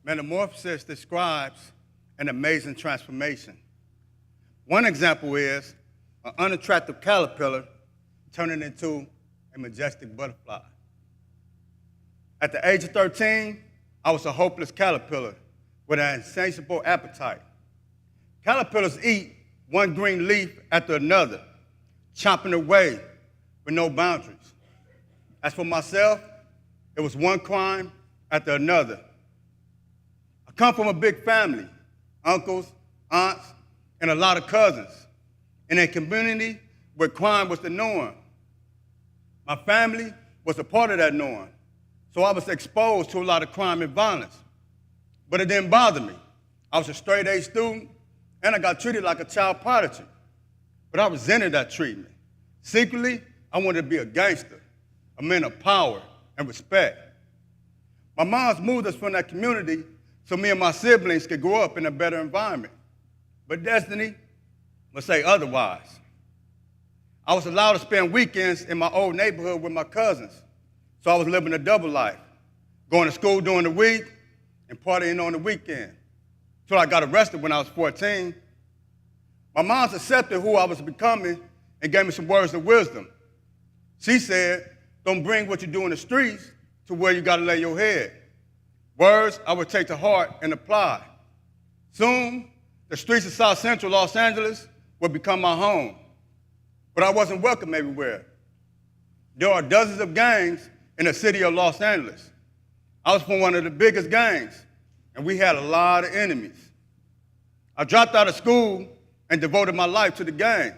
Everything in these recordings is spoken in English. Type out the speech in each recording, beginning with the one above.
Metamorphosis describes an amazing transformation. One example is an unattractive caterpillar turning into a majestic butterfly. At the age of 13, I was a hopeless caterpillar with an insatiable appetite. Caterpillars eat one green leaf after another, chomping away with no boundaries. As for myself, it was one crime after another. I come from a big family, uncles, aunts, and a lot of cousins, in a community where crime was the norm. My family was a part of that norm, so I was exposed to a lot of crime and violence. But it didn't bother me. I was a straight-A student, and I got treated like a child prodigy. But I resented that treatment. Secretly, I wanted to be a gangster, a man of power and respect. My moms moved us from that community so me and my siblings could grow up in a better environment. But destiny would say otherwise. I was allowed to spend weekends in my old neighborhood with my cousins, so I was living a double life, going to school during the week and partying on the weekend, till I got arrested when I was 14. My mom accepted who I was becoming and gave me some words of wisdom. She said, don't bring what you do in the streets to where you gotta lay your head. Words I would take to heart and apply. Soon, the streets of South Central Los Angeles would become my home. But I wasn't welcome everywhere. There are dozens of gangs in the city of Los Angeles. I was from one of the biggest gangs, and we had a lot of enemies. I dropped out of school and devoted my life to the gang.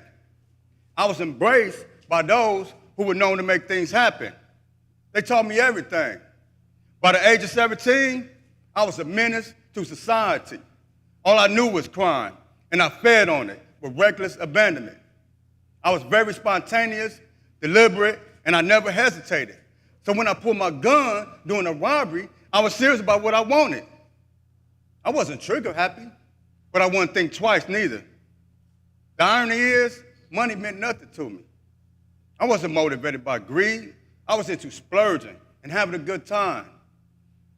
I was embraced by those who were known to make things happen. They taught me everything. By the age of 17, I was a menace to society. All I knew was crime, and I fed on it with reckless abandonment. I was very spontaneous, deliberate, and I never hesitated. So when I pulled my gun during a robbery, I was serious about what I wanted. I wasn't trigger happy, but I wouldn't think twice neither. The irony is, money meant nothing to me. I wasn't motivated by greed. I was into splurging and having a good time.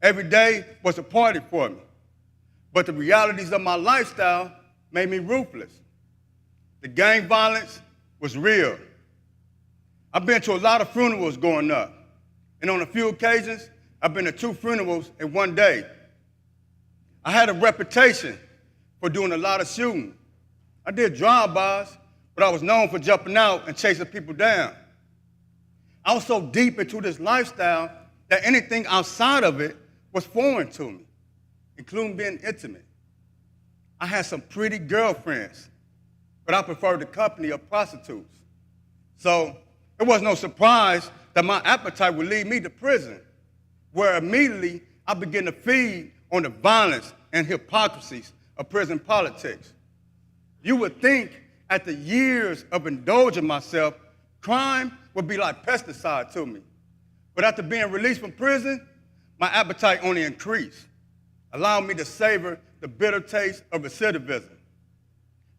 Every day was a party for me. But the realities of my lifestyle made me ruthless. The gang violence was real. I've been to a lot of funerals growing up, and on a few occasions, I've been to 2 funerals in one day. I had a reputation for doing a lot of shooting. I did drive-bys, but I was known for jumping out and chasing people down. I was so deep into this lifestyle that anything outside of it was foreign to me, including being intimate. I had some pretty girlfriends, but I preferred the company of prostitutes. So it was no surprise that my appetite would lead me to prison, where immediately I began to feed on the violence and hypocrisies of prison politics. You would think after years of indulging myself, crime would be like pesticide to me. But after being released from prison, my appetite only increased, allowing me to savor the bitter taste of recidivism.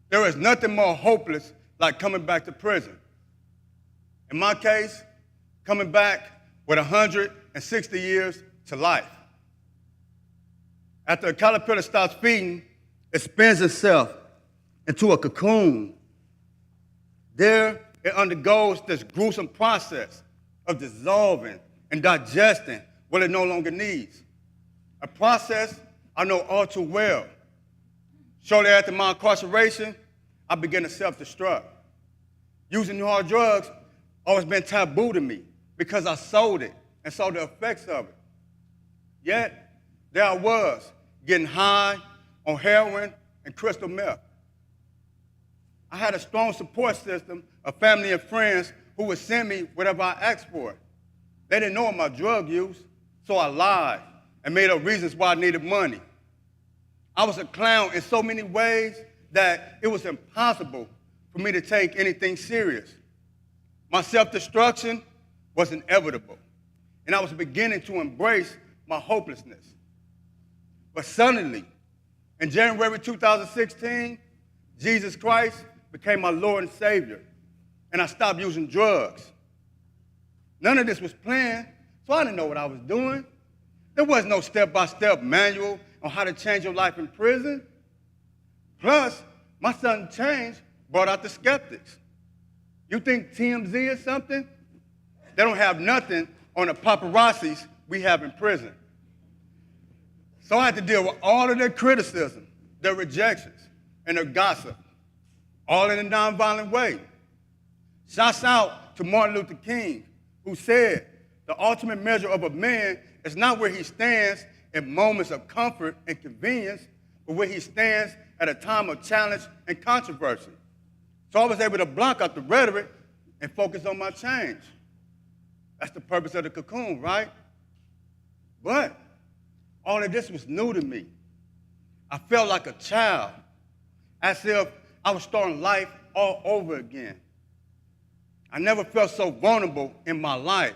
There is nothing more hopeless like coming back to prison. In my case, coming back with 160 years to life. After a caterpillar stops feeding, it spins itself into a cocoon. There, it undergoes this gruesome process of dissolving and digesting what it no longer needs. A process I know all too well. Shortly after my incarceration, I began to self-destruct. Using hard drugs always been taboo to me because I sold it and saw the effects of it. Yet, there I was, getting high on heroin and crystal meth. I had a strong support system of family and friends who would send me whatever I asked for. They didn't know of my drug use, so I lied and made up reasons why I needed money. I was a clown in so many ways that it was impossible for me to take anything serious. My self-destruction was inevitable, and I was beginning to embrace my hopelessness. But suddenly, in January 2016, Jesus Christ became my Lord and Savior, and I stopped using drugs. None of this was planned, so I didn't know what I was doing. There was no step-by-step manual on how to change your life in prison. Plus, my sudden change brought out the skeptics. You think TMZ is something? They don't have nothing on the paparazzis we have in prison. So I had to deal with all of their criticism, their rejections, and their gossip, all in a nonviolent way. Shouts out to Martin Luther King, who said, the ultimate measure of a man is not where he stands in moments of comfort and convenience, but where he stands at a time of challenge and controversy. So I was able to block out the rhetoric and focus on my change. That's the purpose of the cocoon, right? But all of this was new to me. I felt like a child, as if I was starting life all over again. I never felt so vulnerable in my life,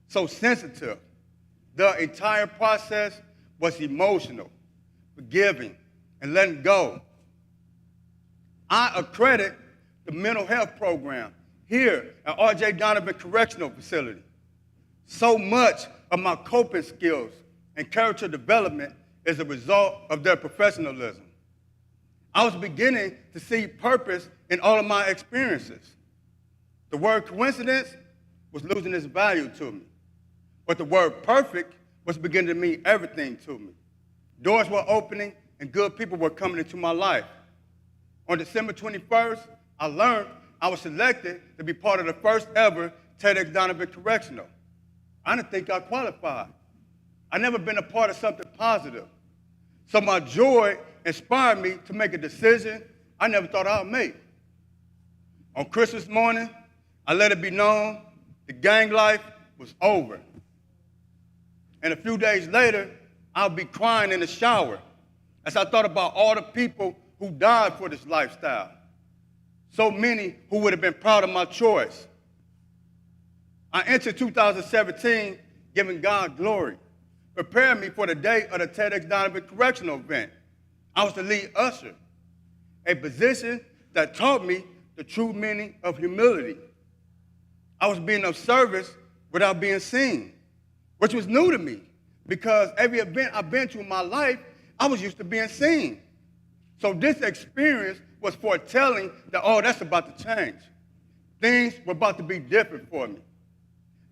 so sensitive. The entire process was emotional, forgiving, and letting go. I accredit the mental health program here at R.J. Donovan Correctional Facility. So much of my coping skills and character development is a result of their professionalism. I was beginning to see purpose in all of my experiences. The word coincidence was losing its value to me, but the word perfect was beginning to mean everything to me. Doors were opening and good people were coming into my life. On December 21st, I learned I was selected to be part of the first ever TEDxDonovanCorrectional. I didn't think I qualified. I'd never been a part of something positive. So my joy inspired me to make a decision I never thought I'd make. On Christmas morning, I let it be known the gang life was over. And a few days later, I'll be crying in the shower as I thought about all the people who died for this lifestyle. So many who would have been proud of my choice. I entered 2017 giving God glory, preparing me for the day of the TEDx Donovan Correctional event. I was the lead usher, a position that taught me the true meaning of humility. I was being of service without being seen, which was new to me because every event I've been to in my life, I was used to being seen. So this experience was foretelling that, oh, that's about to change. Things were about to be different for me.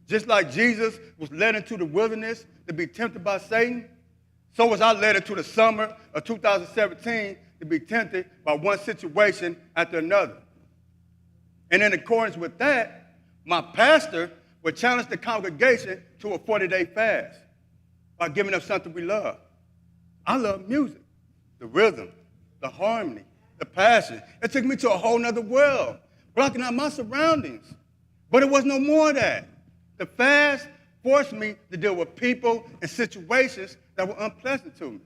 Just like Jesus was led into the wilderness to be tempted by Satan, so was I led into the summer of 2017 to be tempted by one situation after another. And in accordance with that, my pastor would challenge the congregation to a 40-day fast by giving up something we love. I love music, the rhythm, the harmony, the passion. It took me to a whole nother world, blocking out my surroundings. But it was no more of that. The fast forced me to deal with people and situations that were unpleasant to me.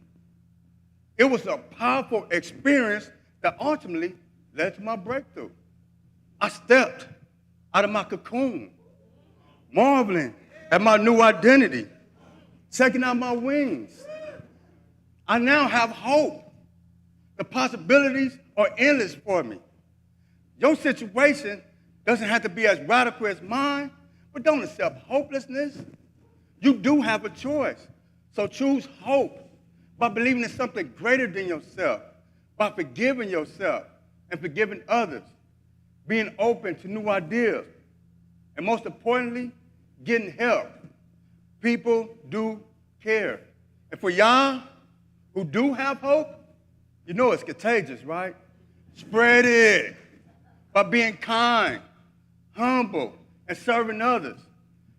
It was a powerful experience that ultimately led to my breakthrough. I stepped out of my cocoon, marveling at my new identity, taking out my wings. I now have hope. The possibilities are endless for me. Your situation doesn't have to be as radical as mine, but don't accept hopelessness. You do have a choice. So choose hope by believing in something greater than yourself, by forgiving yourself and forgiving others, being open to new ideas, and most importantly, getting help. People do care. And for y'all who do have hope, you know it's contagious, right? Spread it by being kind, humble, and serving others.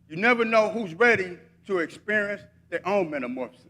You never know who's ready to experience their own metamorphosis.